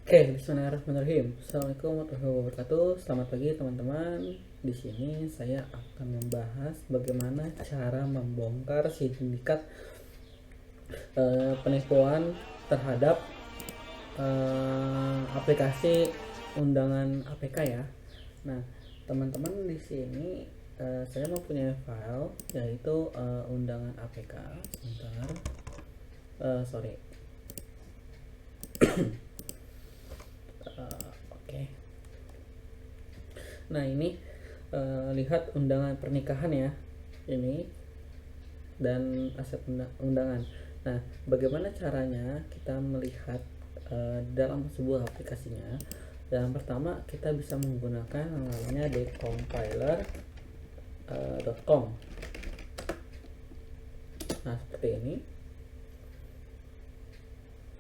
Oke, bismillahirrahmanirrahim. Assalamualaikum warahmatullahi wabarakatuh. Selamat pagi teman-teman. Di sini saya akan membahas bagaimana cara membongkar sindikat penipuan terhadap aplikasi undangan APK ya. Nah, teman-teman di sini saya mempunyai file yaitu undangan APK. Sebentar. Sorry. Oke. Nah ini lihat undangan pernikahan ya, ini dan aset undangan. Nah bagaimana caranya kita melihat dalam sebuah aplikasinya? Yang pertama kita bisa menggunakan yang namanya decompiler.com. Nah seperti ini.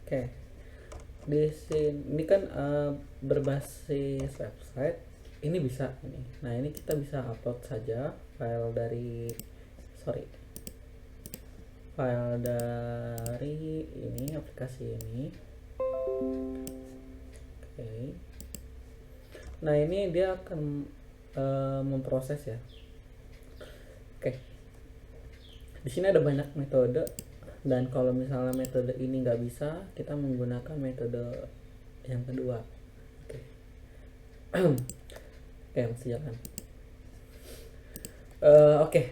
Oke. Di sini kan berbasis website ini bisa ini. Nah ini kita bisa upload saja file dari ini aplikasi ini. Oke. Nah ini dia akan memproses ya. Oke. Di sini ada banyak metode. Dan kalau misalnya metode ini nggak bisa, kita menggunakan metode yang kedua. Oke. Oke, masih jalan. Oke.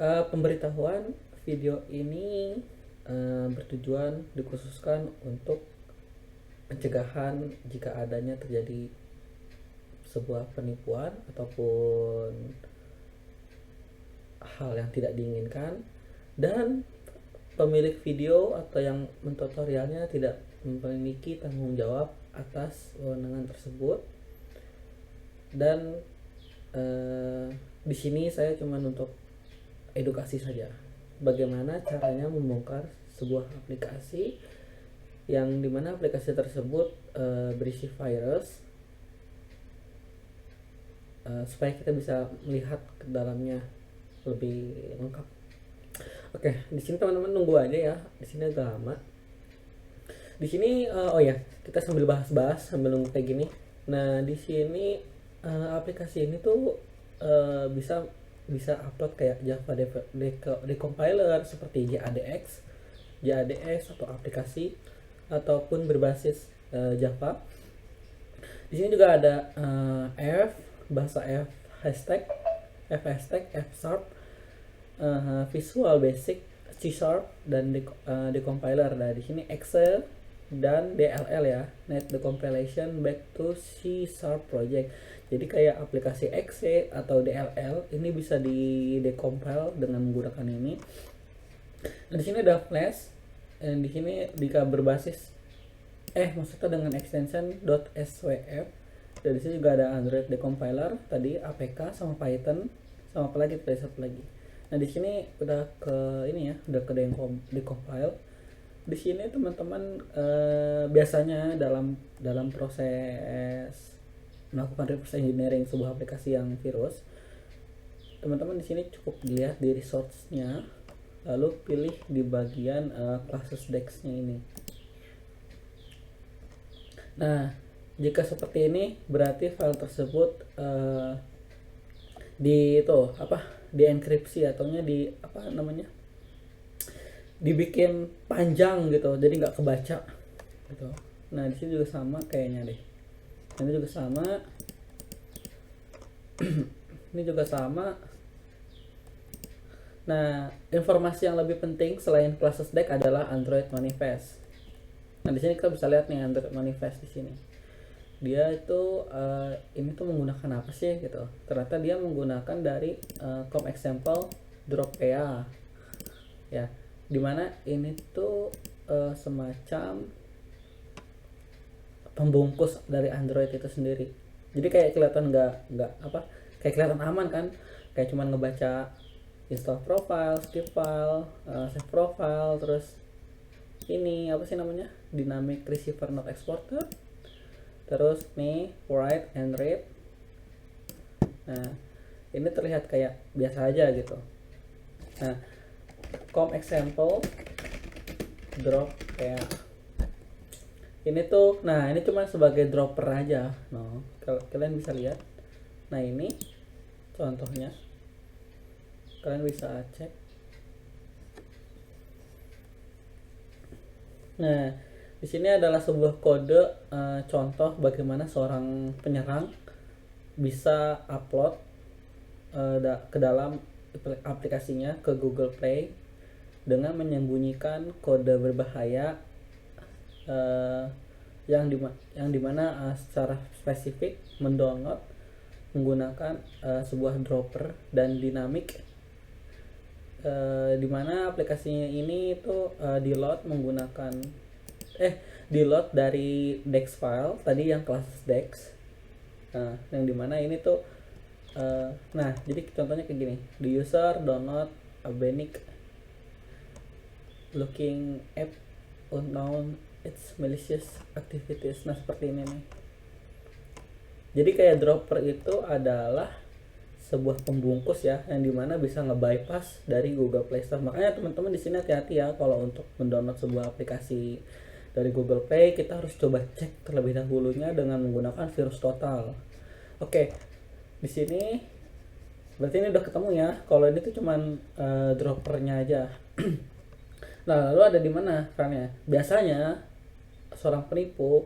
Pemberitahuan video ini bertujuan dikhususkan untuk pencegahan jika adanya terjadi sebuah penipuan ataupun hal yang tidak diinginkan, dan pemilik video atau yang mentutorialnya tidak memiliki tanggung jawab atas wewenangan tersebut. Dan di sini saya cuma untuk edukasi saja bagaimana caranya membongkar sebuah aplikasi yang dimana aplikasi tersebut berisi virus, supaya kita bisa melihat ke dalamnya lebih lengkap. Oke, di sini teman-teman nunggu aja ya. Di sini agak lama. Di sini oh ya, kita sambil bahas-bahas sambil nunggu kayak gini. Nah, di sini aplikasi ini tuh bisa upload kayak Java decompiler seperti JADX atau aplikasi ataupun berbasis Java. Di sini juga ada bahasa F#, F#, Visual Basic, C# dan decompiler. Nah di sini Excel dan DLL ya, Net Decompilation Back to C# Project. Jadi kayak aplikasi Excel atau DLL ini bisa di decompile dengan menggunakan ini. Nah di sini ada Flash, dan di sini jika berbasis maksudnya dengan extension .swf. Dan di sini juga ada Android decompiler tadi, APK sama Python sama apa lagi, satu lagi. Nah di sini udah ke ini ya, udah ke decompile. Di sini teman-teman biasanya dalam proses melakukan reverse engineering sebuah aplikasi yang virus, teman-teman di sini cukup dilihat di resource-nya, lalu pilih di bagian classes dex-nya ini. Nah jika seperti ini berarti file tersebut dienkripsi ataunya dibikin panjang gitu, jadi nggak kebaca gitu. Nah di sini juga sama kayaknya deh. Ini juga sama. Ini juga sama. Nah informasi yang lebih penting selain classes deck adalah Android manifest. Nah di sini kita bisa lihat nih Android manifest di sini. Dia itu ini tuh menggunakan apa sih gitu. Ternyata dia menggunakan dari com example drop.py ya, dimana ini tuh semacam pembungkus dari Android itu sendiri. Jadi kayak kelihatan kayak kelihatan aman kan, kayak cuman ngebaca install profile, skip file, save profile, terus ini apa sih namanya, dynamic receiver not exporter, terus nih write and read. Nah ini terlihat kayak biasa aja gitu. Nah com example drop kayak Ini tuh, nah ini cuma sebagai dropper aja. No, kalau kalian bisa lihat. Nah ini contohnya, kalian bisa cek. Nah, di sini adalah sebuah kode contoh bagaimana seorang penyerang bisa upload ke dalam aplikasinya ke Google Play dengan menyembunyikan kode berbahaya yang dimana secara spesifik mendownload menggunakan sebuah dropper dan dinamik, dimana aplikasinya ini itu di load dari Dex file tadi yang kelas Dex. Nah, yang dimana ini tuh nah jadi contohnya kayak gini, the user download a basic looking app unknown its malicious activities. Nah seperti ini nih. Jadi kayak dropper itu adalah sebuah pembungkus ya, yang dimana bisa nge-bypass dari Google Play Store. Makanya teman-teman di sini hati-hati ya, kalau untuk mendownload sebuah aplikasi dari Google Play, kita harus coba cek terlebih dahulunya dengan menggunakan virus total. Oke, di sini berarti ini udah ketemu ya. Kalau ini tuh cuman droppernya aja. Nah, lalu ada di mana perannya? Biasanya seorang penipu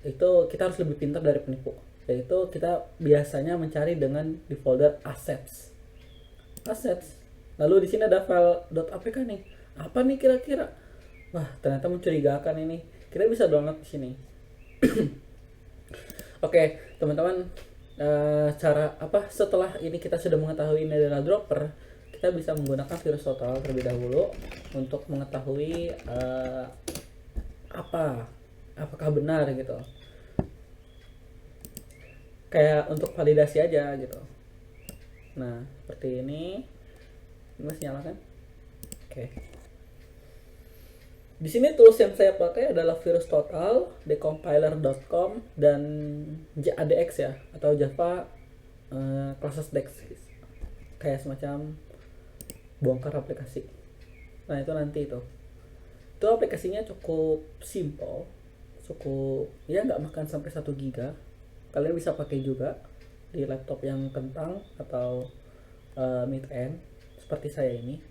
itu kita harus lebih pintar dari penipu, yaitu kita biasanya mencari dengan di folder assets. Lalu di sini ada file .apk nih. Apa nih kira-kira? Wah, ternyata mencurigakan ini. Kita bisa download di sini. Oke, teman-teman, cara apa setelah ini kita sudah mengetahui ini adalah dropper, kita bisa menggunakan virus total terlebih dahulu untuk mengetahui apakah benar gitu, kayak untuk validasi aja gitu. Nah seperti ini masih nyala kan? Oke. Di sini tools yang saya pakai adalah virus total, decompiler.com, dan JADX ya, atau Java Classes Dex, kayak semacam bongkar aplikasi. Nah itu nanti itu aplikasinya cukup simple, cukup ya nggak makan sampai 1 giga. Kalian bisa pakai juga di laptop yang kentang atau mid end seperti saya ini.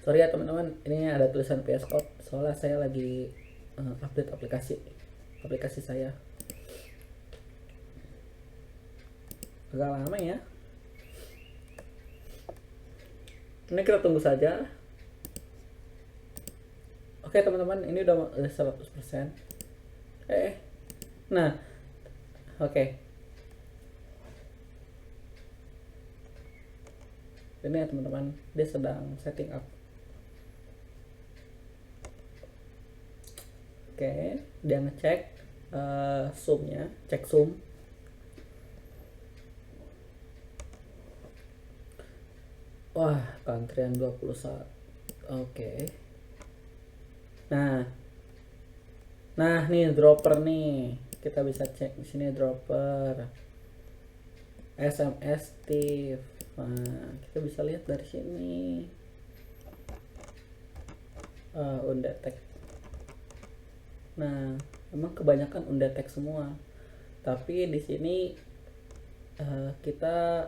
Sorry ya teman-teman, ini ada tulisan PS Code soalnya saya lagi update aplikasi saya. Agak lama ya. Ini kita tunggu saja. Oke teman-teman, ini udah 100%. Nah, oke. Ini ya teman-teman, dia sedang setting up. Oke, dia ngecek zoomnya, cek zoom. Wah, antrian 21. Oke. Nah nih dropper nih, kita bisa cek di sini dropper SMS Steve. Nah kita bisa lihat dari sini undetect. Nah emang kebanyakan undetect semua, tapi di sini kita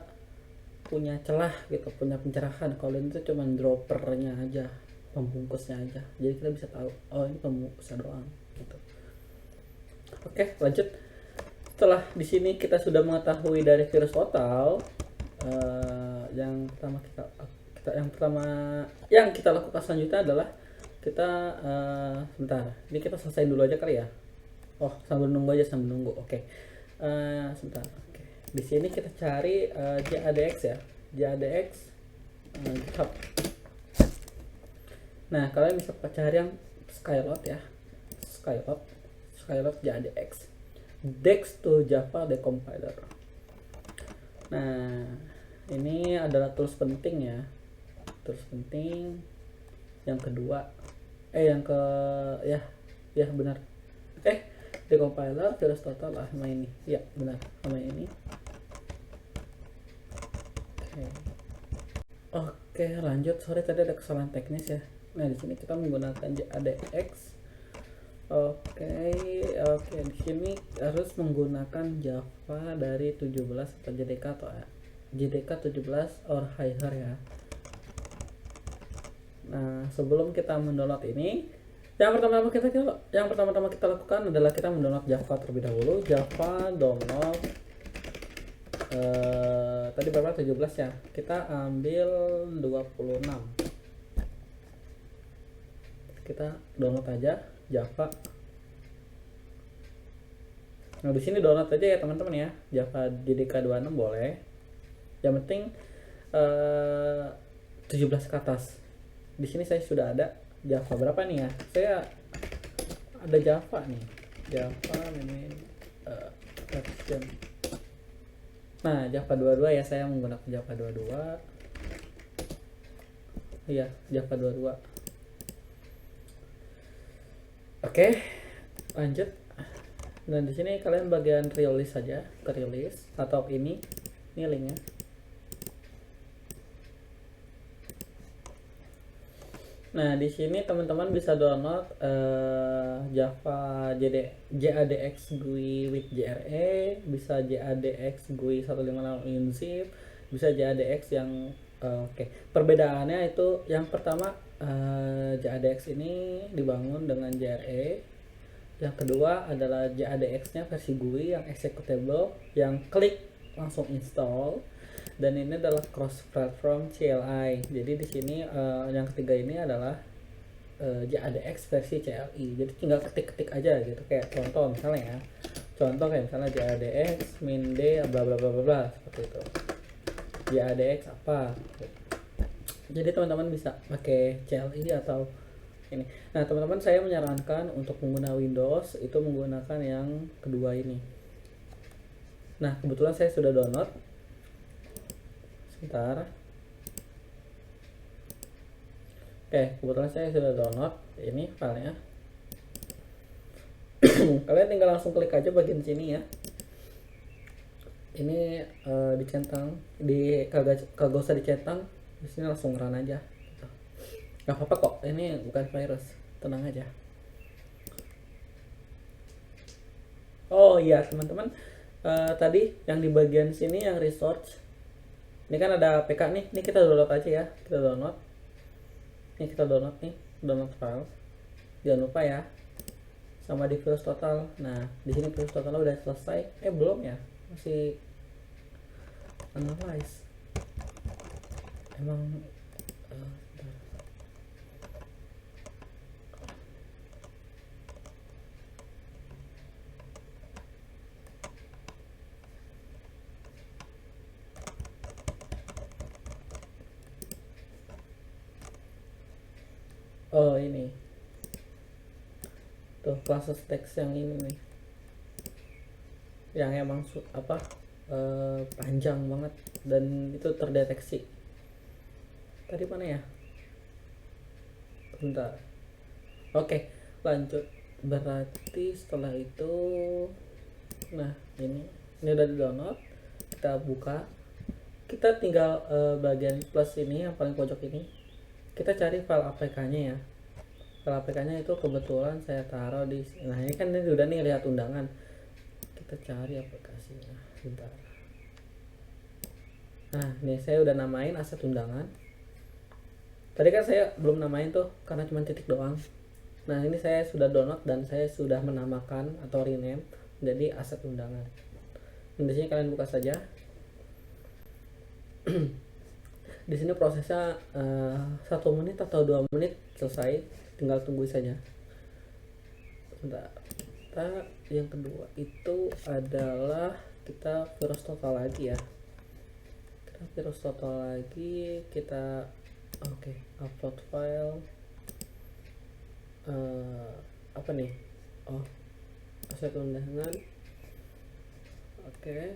punya celah gitu, punya pencerahan. Kalau ini tuh cuman droppernya aja, pembungkusnya aja, jadi kita bisa tahu oh ini pembungkusnya doang gitu. Oke, lanjut. Setelah di sini kita sudah mengetahui dari virus total, yang kita lakukan selanjutnya adalah kita sebentar, ini kita selesai dulu aja kali ya. Oh, sambil nunggu. Oke. Sebentar. Oke. Di sini kita cari JADX ya. JADX GitHub. Nah, kalian bisa cari yang Skylot ya. Skylot JADX. Dex to Java Decompiler. Nah, ini adalah tools penting ya. Tools penting yang kedua. Ya benar. Decompiler, virus total lah sama ini. Ya, benar, sama ini. Oke. Oke, lanjut. Sorry tadi ada kesalahan teknis ya. Nah, di sini kita menggunakan JADX. Oke, oke. Di sini harus menggunakan Java dari 17 atau JDK atau JDK 17 or higher ya. Nah, sebelum kita mendownload ini, yang pertama-tama kita lakukan adalah kita mendownload Java terlebih dahulu. Java download tadi berapa? 17 ya. Kita ambil 26. Kita download aja Java. Nah, di sini download aja ya teman-teman ya. Java JDK 26 boleh. Yang penting 17 ke atas. Di sini saya sudah ada Java berapa nih ya? Saya ada Java nih. Java ini version. Nah, Java 22 ya, saya menggunakan Java 22. Iya, Java 22. Oke, lanjut. Dan di sini kalian bagian release saja, ke release atau ini linknya. Nah, di sini teman-teman bisa download Java JADX GUI with JRE, bisa JADX GUI 156 unzip, bisa JADX yang oke. Perbedaannya itu yang pertama JADX ini dibangun dengan JRE. Yang kedua adalah JADX-nya versi GUI yang executable, yang klik langsung install. Dan ini adalah cross platform CLI. Jadi di sini yang ketiga ini adalah JADX versi CLI. Jadi tinggal ketik-ketik aja gitu, kayak contoh misalnya ya. Contoh kayak misalnya JADX min d bla bla bla bla bla seperti itu. JADX apa. Jadi teman-teman bisa pakai CLI atau ini. Nah, teman-teman saya menyarankan untuk pengguna Windows itu menggunakan yang kedua ini. Nah, kebetulan saya sudah download. Sebentar. Oke, kebetulan saya sudah download ini filenya. Kalian tinggal langsung klik aja bagian sini ya. Ini dicentang, kagak usah dicentang. Di sini langsung run aja. Gak apa-apa kok, ini bukan virus, tenang aja. Oh iya teman-teman, tadi yang di bagian sini yang resource, ini kan ada PK nih, ini kita download aja ya, kita download. Ini kita download nih, download file. Jangan lupa ya, sama di virus total. Nah, di sini virus total udah selesai. Belum ya, masih analyze. Emang oh ini tuh classes text yang ini nih, yang emang panjang banget dan itu terdeteksi. Tadi mana ya? Bentar. Oke, lanjut. Berarti setelah itu, nah ini udah di download. Kita buka. Kita tinggal bagian plus ini yang paling pojok ini. Kita cari file APK-nya ya. File APK-nya itu kebetulan saya taruh di. Nah ini kan ini udah nih lihat undangan. Kita cari aplikasinya. Bentar. Nah ini saya udah namain aset undangan. Tadi kan saya belum namain tuh karena cuma titik doang. Nah ini saya sudah download dan saya sudah menamakan atau rename jadi aset undangan. Dan di sini kalian buka saja. Di sini prosesnya 1 menit atau 2 menit selesai, tinggal tunggu saja. Bentar. Yang kedua itu adalah kita virus total lagi ya. Kita virus total lagi, kita upload file. Apa nih? Aset undangan.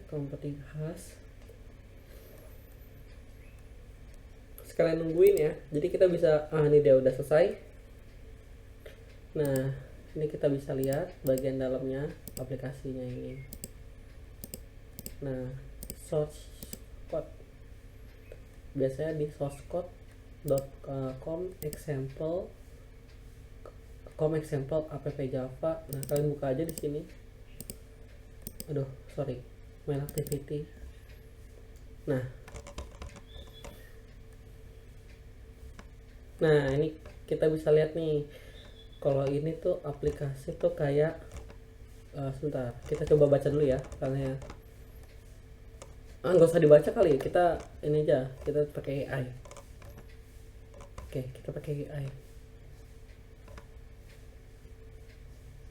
Computing hash. Sekalian nungguin ya. Jadi kita bisa ini dia udah selesai. Nah, ini kita bisa lihat bagian dalamnya aplikasinya ini. Nah, source code. biasanya di sourcecode.com example app java. Nah kalian buka aja di sini. Aduh sorry, main activity. Nah ini kita bisa lihat nih, kalau ini tuh aplikasi tuh kayak sebentar, kita coba baca dulu ya karena nggak usah dibaca kali, kita ini aja, kita pakai AI. Oke, kita pakai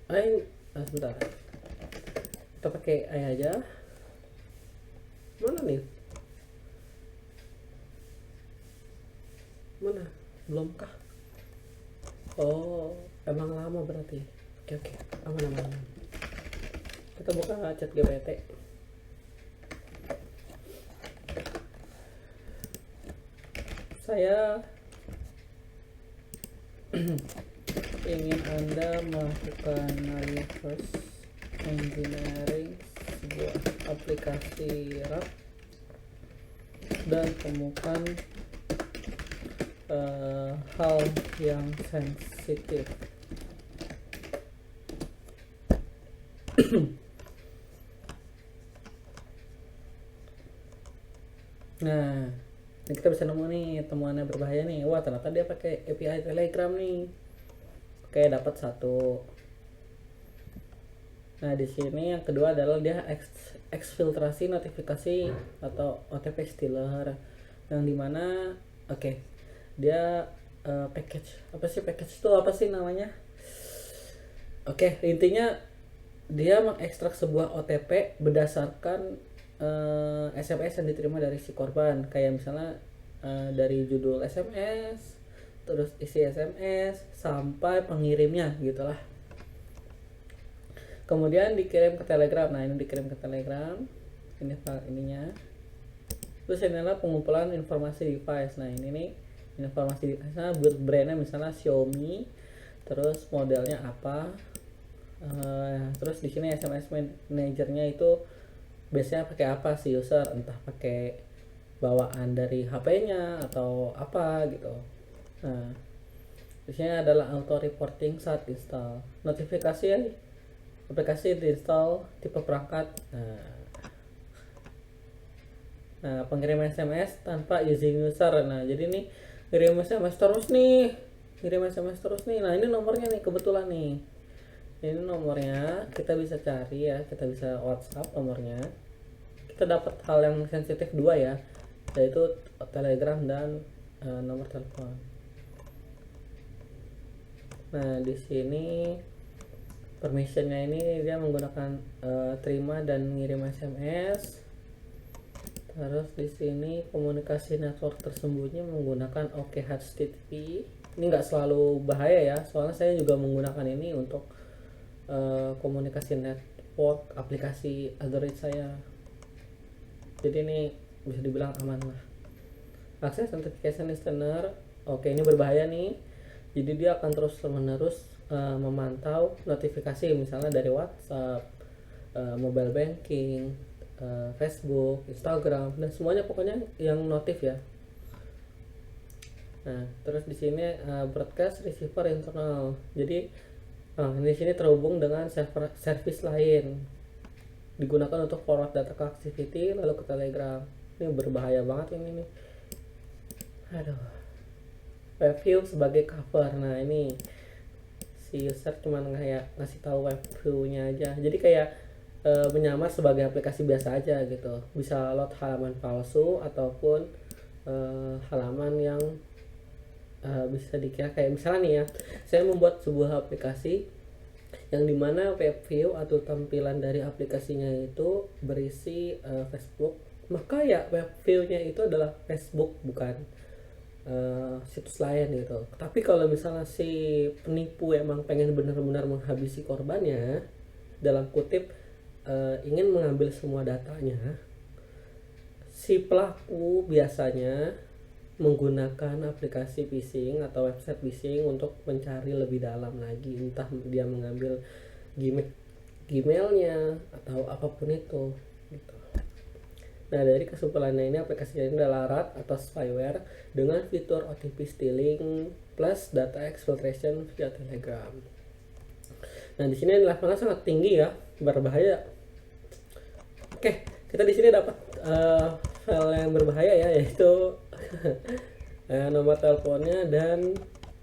AI sebentar, kita pakai AI aja. Mana nih, mana, belum kah? Oh emang lama berarti. Oke aman. Kita buka chat GPT. Saya ingin Anda melakukan reverse engineering sebuah aplikasi RAP dan temukan hal yang sensitif. Nah, ini kita bisa nemu nih temuannya berbahaya nih. Wah, ternyata dia pakai API Telegram nih. Oke, dapat satu. Nah, di sini yang kedua adalah dia exfiltrasi notifikasi atau OTP stealer, yang dimana dia package itu apa sih namanya? Intinya dia mengekstrak sebuah OTP berdasarkan SMS yang diterima dari si korban, kayak misalnya dari judul SMS, terus isi SMS sampai pengirimnya gitulah. Kemudian dikirim ke Telegram. Nah ini dikirim ke Telegram, ini file ininya. Terus ini adalah pengumpulan informasi device. Nah ini nih informasi device-nya, brandnya misalnya Xiaomi, terus modelnya apa, terus di sini SMS manajernya itu biasanya pakai apa si user, entah pakai bawaan dari HP-nya atau apa gitu. Nah di sini adalah auto reporting saat install, notifikasi aplikasi diinstal, tipe perangkat. Nah pengirim SMS tanpa izin user. Nah jadi nih kirim SMS terus nih, nah ini nomornya nih, kebetulan nih ini nomornya, kita bisa cari ya, kita bisa WhatsApp nomornya. Kita dapat hal yang sensitif dua ya, yaitu Telegram dan nomor telepon. Nah di sini permissionnya ini dia menggunakan terima dan ngirim SMS. Terus di sini komunikasi network tersembunyi menggunakan OKHTTP. Ini nggak selalu bahaya ya, soalnya saya juga menggunakan ini untuk komunikasi network aplikasi Android saya. Jadi ini bisa dibilang aman lah. Access Authentication Listener, ini berbahaya nih. Jadi dia akan terus menerus memantau notifikasi misalnya dari WhatsApp, mobile banking, Facebook, Instagram, dan semuanya pokoknya yang notif ya. Nah terus di sini broadcast receiver internal. Jadi di sini terhubung dengan service lain, digunakan untuk forward data ke activity lalu ke Telegram. Ini berbahaya banget ini nih. Aduh. Web view sebagai cover. Nah ini si user cuman kayak ngasih tahu web view-nya aja. Jadi kayak menyamar sebagai aplikasi biasa aja gitu. Bisa load halaman palsu ataupun halaman yang bisa dikira kayak misalnya nih ya, saya membuat sebuah aplikasi yang dimana web view atau tampilan dari aplikasinya itu berisi Facebook, maka ya web view-nya itu adalah Facebook, bukan situs lain gitu. Tapi kalau misalnya si penipu emang pengen benar-benar menghabisi korbannya, dalam kutip ingin mengambil semua datanya, si pelaku biasanya menggunakan aplikasi phishing atau website phishing untuk mencari lebih dalam lagi, entah dia mengambil Gmailnya atau apapun itu gitu. Nah, dari kesimpulannya ini aplikasi ini adalah RAT atau spyware dengan fitur OTP stealing plus data exfiltration via Telegram. Nah, di sini levelnya sangat tinggi ya, berbahaya. Oke, kita di sini dapat file yang berbahaya ya, yaitu nomor teleponnya dan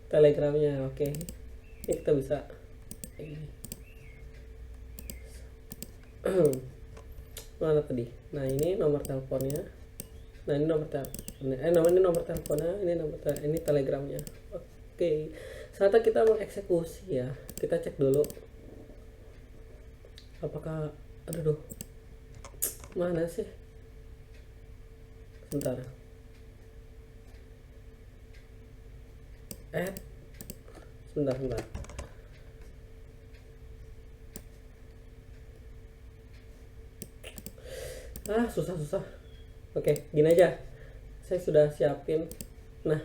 telegramnya. Oke, ini kita bisa mana tadi? Nah, ini nomor teleponnya. Nah, ini nomor teleponnya, ini telegramnya. Oke, saatnya kita mengeksekusi ya. Kita cek dulu apakah, aduh, mana sih? Sebentar. Sebentar. Susah. Oke, gini aja. Saya sudah siapin. Nah,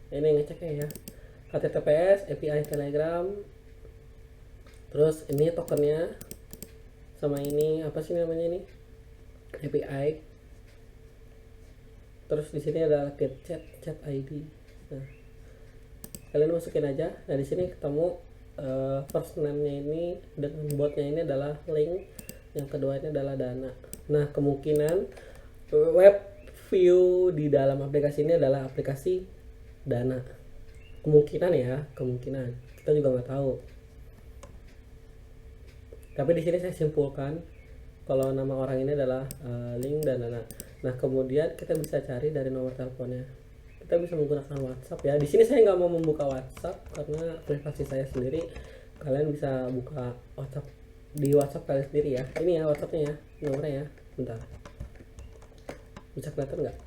ini ngeceknya ya. HTTPS, API Telegram. Terus ini tokennya. Sama ini apa sih namanya ini? API. Terus di sini ada get chat ID. Nah, kalian masukin aja. Nah, di sini ketemu first name-nya ini dengan botnya ini adalah link, yang kedua ini adalah dana. Nah, kemungkinan web view di dalam aplikasi ini adalah aplikasi dana. Kemungkinan kita juga nggak tahu. Tapi di sini saya simpulkan kalau nama orang ini adalah link dan dana. Nah, kemudian kita bisa cari dari nomor teleponnya. Kita bisa menggunakan WhatsApp ya. Di sini saya nggak mau membuka WhatsApp karena privasi saya sendiri. Kalian bisa buka WhatsApp di WhatsApp kalian sendiri ya. Ini ya WhatsAppnya ya, nomornya ya. Bentar, bisa kelihatan nggak?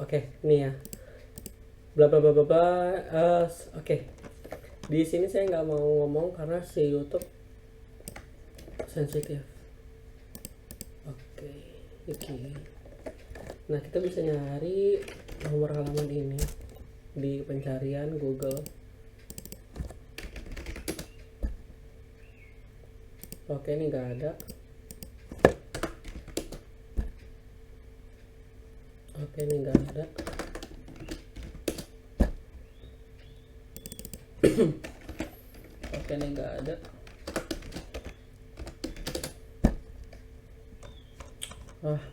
Oke, ini ya. Bla bla bla bla bla. Oke. Di sini saya nggak mau ngomong karena si YouTube sensitif. Oke. Nah, kita bisa nyari nomor halaman ini di pencarian Google. Oke, ini nggak ada. Oke, ini nggak ada. Oke, ini nggak ada.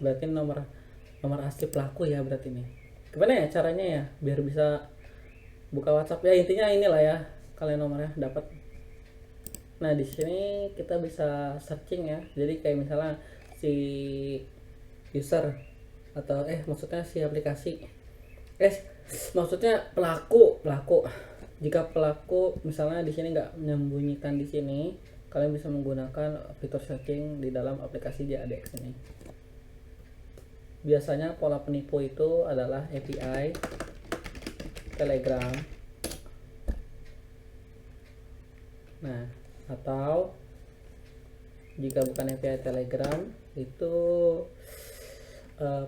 Berarti nomor asli pelaku ya berarti ini. Gimana ya caranya ya biar bisa buka WhatsApp ya? Intinya inilah ya, kalian nomornya dapat. Nah, di sini kita bisa searching ya. Jadi kayak misalnya si user atau maksudnya si aplikasi. Maksudnya pelaku. Jika pelaku misalnya di sini nggak menyembunyikan di sini, kalian bisa menggunakan fitur searching di dalam aplikasi JADX ini. Biasanya pola penipu itu adalah API Telegram. Nah, atau jika bukan API Telegram itu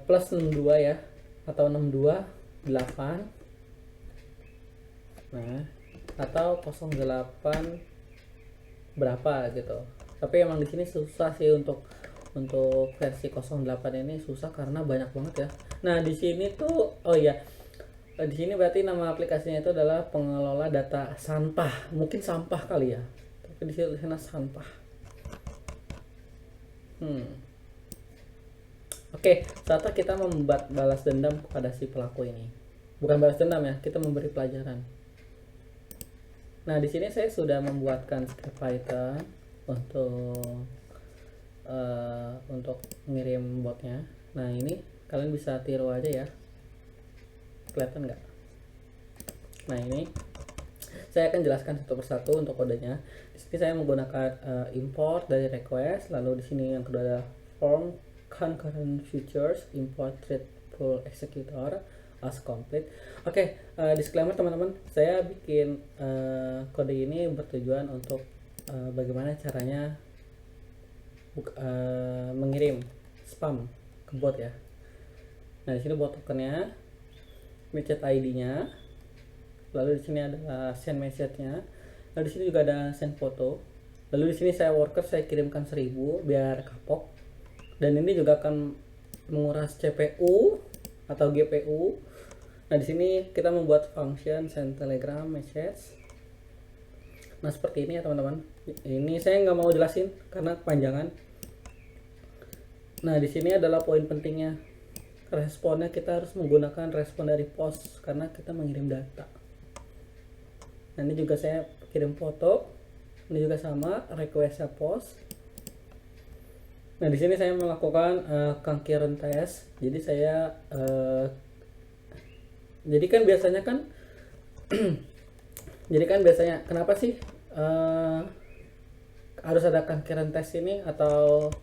plus 62 ya, atau 628. Nah, atau 08 berapa gitu. Tapi emang di sini susah sih untuk versi 08 ini susah karena banyak banget ya. Nah, di sini tuh di sini berarti nama aplikasinya itu adalah pengelola data sampah. Mungkin sampah kali ya. Tapi di sana sampah. Oke, saatnya kita membuat balas dendam kepada si pelaku ini. Bukan balas dendam ya, kita memberi pelajaran. Nah, di sini saya sudah membuatkan script Python untuk ngirim botnya. Nah, ini kalian bisa tiru aja ya. Kelihatan nggak? Nah, ini saya akan jelaskan satu persatu untuk kodenya. Di sini saya menggunakan import dari request, lalu di sini yang kedua ada form concurrent features, import thread pool executor as complete. Oke, disclaimer teman-teman, saya bikin kode ini bertujuan untuk bagaimana caranya mengirim spam ke bot ya. Nah, di sini bot tokennya, message ID-nya, lalu di sini ada send message-nya, lalu di sini juga ada send foto. Lalu di sini saya worker saya kirimkan 1000 biar kapok. Dan ini juga akan menguras CPU atau GPU. Nah, di sini kita membuat function send telegram message. Nah, seperti ini ya teman-teman. Ini saya nggak mau jelasin karena kepanjangan. Nah, di sini adalah poin pentingnya. Responnya kita harus menggunakan respon dari post karena kita mengirim data. Nah, ini juga saya kirim foto. Ini juga sama, requestnya post. Nah, di sini saya melakukan concurrent test. Jadi saya jadi kan biasanya kan jadi kan biasanya kenapa sih harus ada concurrent test ini atau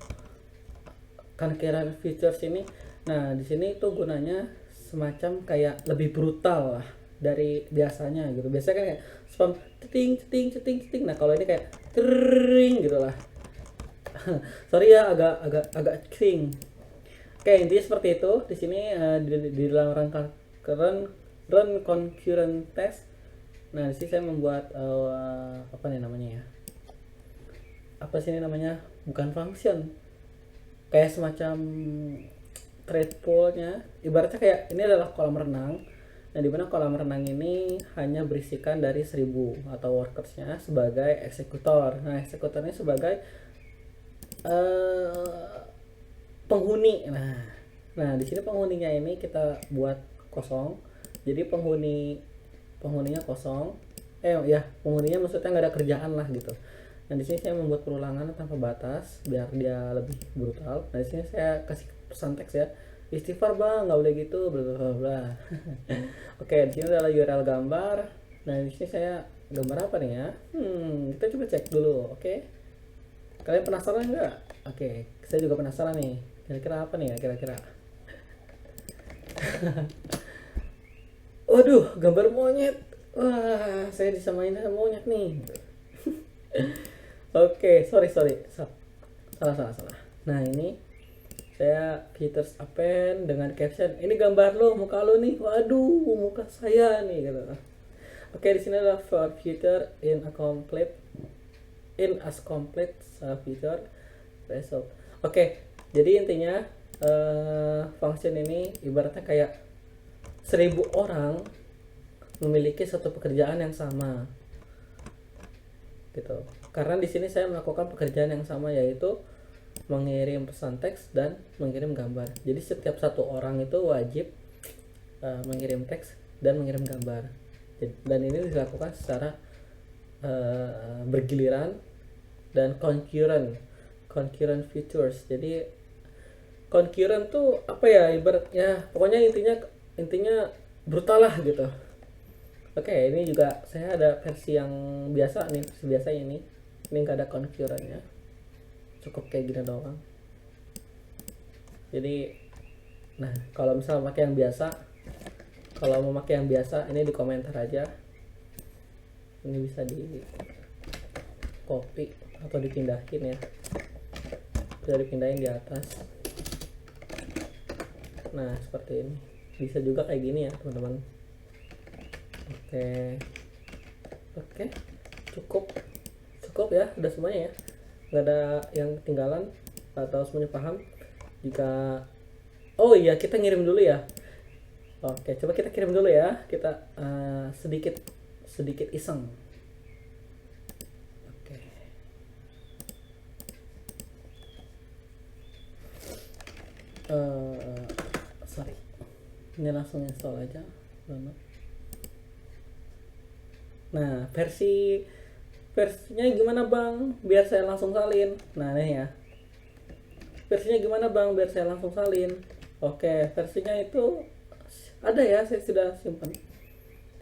concurrent features ini? Nah, di sini itu gunanya semacam kayak lebih brutal lah dari biasanya gitu. Biasanya kan kayak spam ceting ceting ceting ceting. Nah, kalau ini kayak tering gitu lah. Sorry ya, agak kering. Oke, intinya seperti itu. Di sini di dalam rangka run concurrent test. Nah, di sini saya membuat apa nih namanya ya? Apa sih ini namanya? Bukan function. Kayak semacam trade pool-nya. Ibaratnya kayak ini adalah kolam renang. Nah, di mana kolam renang ini hanya berisikan dari 1000 atau workers-nya sebagai eksekutor. Nah, eksekutornya sebagai penghuni. Nah, di sini penghuninya ini kita buat kosong. Jadi penghuninya kosong. Penghuninya maksudnya nggak ada kerjaan lah gitu. Nah, di sini saya membuat perulangan tanpa batas biar dia lebih brutal. Nah, di sini saya kasih pesan teks ya. Istighfar bang, nggak boleh gitu, bla bla bla. Oke, di sini adalah URL gambar. Nah, di sini saya gambar apa nih ya? Kita coba cek dulu, oke? Kalian penasaran nggak? Oke, saya juga penasaran nih. Kira-kira apa nih ya kira-kira? Waduh, gambar monyet. Wah, saya disamain sama monyet nih. Oke, sorry. Salah. Nah, ini saya features append dengan caption. Ini gambar lo, muka lo nih. Waduh, muka saya nih gitu. Oke, di sini adalah for feature in as complete feature result. Oke, jadi intinya function ini ibaratnya kayak 1000 orang memiliki satu pekerjaan yang sama gitu. Karena di sini saya melakukan pekerjaan yang sama, yaitu mengirim pesan teks dan mengirim gambar. Jadi setiap satu orang itu wajib mengirim teks dan mengirim gambar. Dan ini dilakukan secara bergiliran dan concurrent features. Jadi concurrent tuh apa ya, ibaratnya pokoknya intinya brutal lah gitu. Oke, ini juga saya ada versi yang biasa nih, versi biasa ini nggak ada concurrentnya, cukup kayak gini doang. Jadi nah, kalau misalnya pakai yang biasa, kalau mau pakai yang biasa ini di komentar aja. Ini bisa di copy atau dipindahin ya, bisa dipindahin di atas. Nah, seperti ini. Bisa juga kayak gini ya teman-teman. Oke, cukup ya, udah semuanya ya, nggak ada yang ketinggalan atau semuanya paham. Jika kita ngirim dulu ya. Oke, coba kita kirim dulu ya, kita sedikit iseng. Sorry, ini langsung install aja. Nah, versinya gimana bang biar saya langsung salin? Nah, nih ya, versinya gimana bang biar saya langsung salin? Oke, versinya itu ada ya, saya sudah simpan,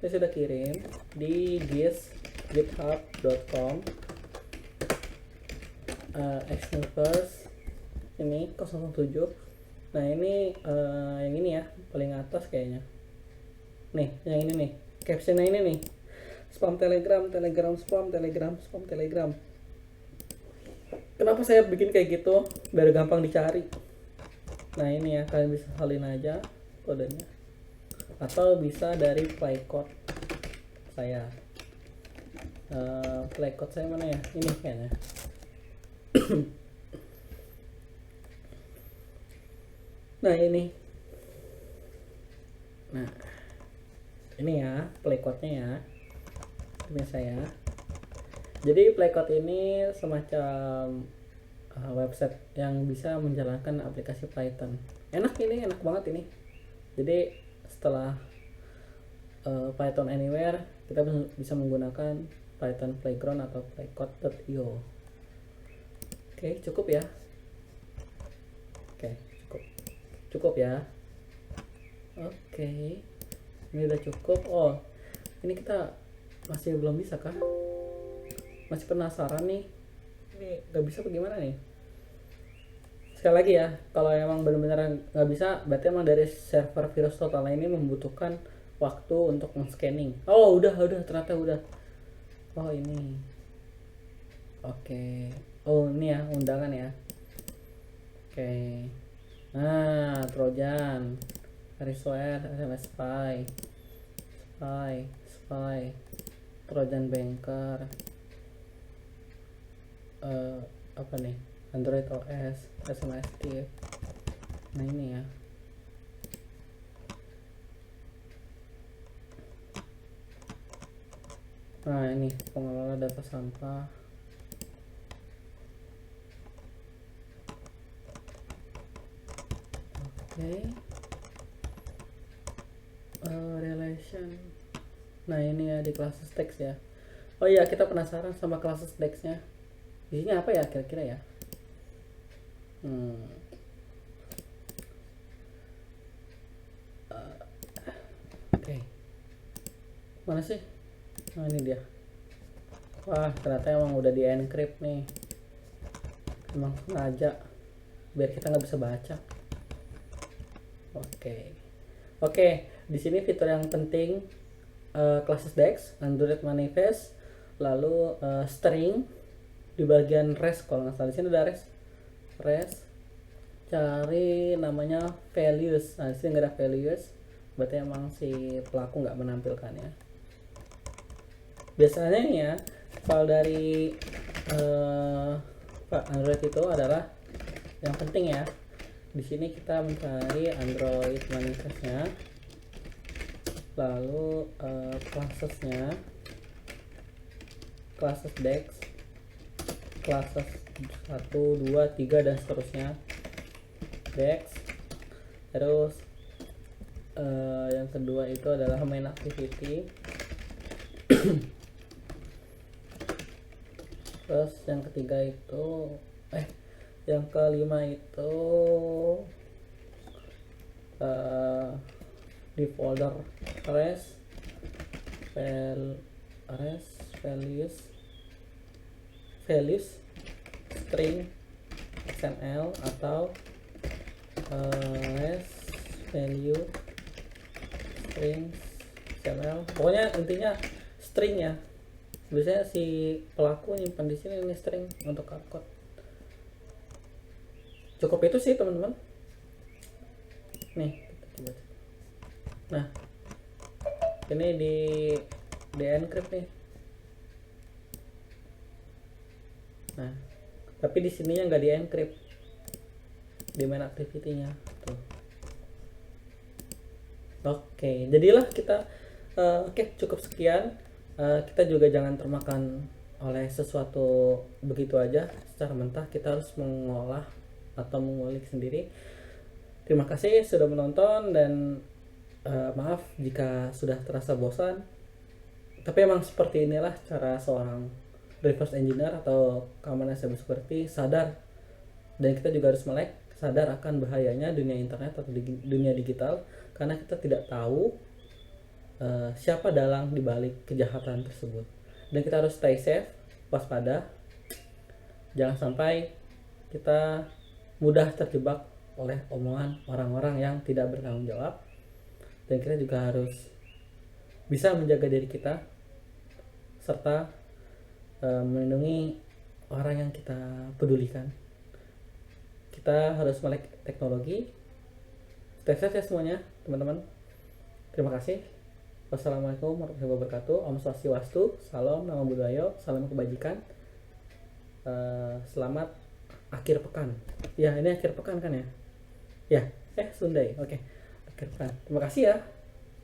saya sudah kirim di github.com xnewverse ini 007. Nah, ini yang ini ya, paling atas kayaknya. Nih, yang ini nih, captionnya ini nih. Spam telegram. Kenapa saya bikin kayak gitu? Biar gampang dicari. Nah, ini ya, kalian bisa salin aja kodenya. Atau bisa dari play code saya. Play code saya mana ya, ini kayaknya. Nah ini ya play code-nya ya, ini saya. Jadi play code ini semacam website yang bisa menjalankan aplikasi Python. Enak banget ini. Jadi setelah Python Anywhere, kita bisa menggunakan Python Playground atau playcode.io. Oke, cukup ya. Oke, cukup ya. Oke, ini udah cukup. Oh, ini kita masih belum bisa kah? Masih penasaran nih. Ini nggak bisa bagaimana nih? Sekali lagi ya, kalau emang benar-benar nggak bisa, berarti emang dari server virus total ini membutuhkan waktu untuk men-scanning. Oh, udah, ternyata udah. Oh, ini. Oke. Oh, ini ya undangan ya. Oke. Nah, Trojan, Ransomware, SMS spy, Trojan Banker, apa nih? Android OS, SMS tip. Nah ini ya. Nah ini pengelola data sampah. Oke. Relation. Nah ini ya di classes text ya. Oh iya, kita penasaran sama classes text-nya. Isinya apa ya kira-kira ya? Oke. Mana sih? Nah ini dia. Wah, ternyata emang udah di encrypt nih. Emang sengaja biar kita nggak bisa baca. Oke, di sini fitur yang penting, classes text, Android manifest, lalu string di bagian res, kalau nggak salah di sini ada res, cari namanya values. Nah di sini nggak ada values, berarti emang si pelaku nggak menampilkannya. Biasanya nih ya, file dari Android itu adalah yang penting ya. Di sini kita mencari Android manifestnya, lalu classesnya, classes dex, classes 1, 2, 3 dan seterusnya, dex. Terus yang kedua itu adalah main activity. Terus yang ketiga itu yang kelima itu di folder res values string XML atau res value string XML. Pokoknya intinya string ya. Biasanya si pelaku nyimpan di sini ini string untuk hardcode. Cukup itu sih teman-teman. Nih, kita coba. Nah, ini di encrypt nih. Nah, tapi di sininya nggak di encrypt, di main activity-nya. Tuh. Oke, jadilah kita cukup sekian. Kita juga jangan termakan oleh sesuatu begitu aja secara mentah. Kita harus mengolah atau mengulik sendiri. Terima kasih sudah menonton dan maaf jika sudah terasa bosan. Tapi emang seperti inilah cara seorang reverse engineer atau keamanan cybersecurity sadar, dan kita juga harus melek sadar akan bahayanya dunia internet atau dunia digital, karena kita tidak tahu siapa dalang dibalik kejahatan tersebut, dan kita harus stay safe, waspada, jangan sampai kita mudah terjebak oleh omongan orang-orang yang tidak bertanggung jawab, dan kita juga harus bisa menjaga diri kita serta melindungi orang yang kita pedulikan. Kita harus melek teknologi. Stay safe ya semuanya teman-teman. Terima kasih. Wassalamualaikum warahmatullahi wabarakatuh. Om Swastiastu, salam nama budaya, salam kebajikan. Selamat akhir pekan. Ya, ini akhir pekan kan ya? Ya, Sunday. Oke. Akhir pekan. Terima kasih ya.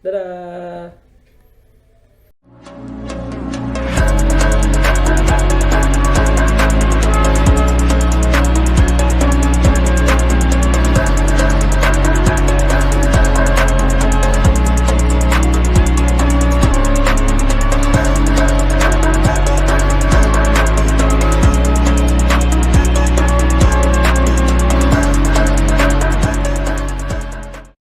Dadah.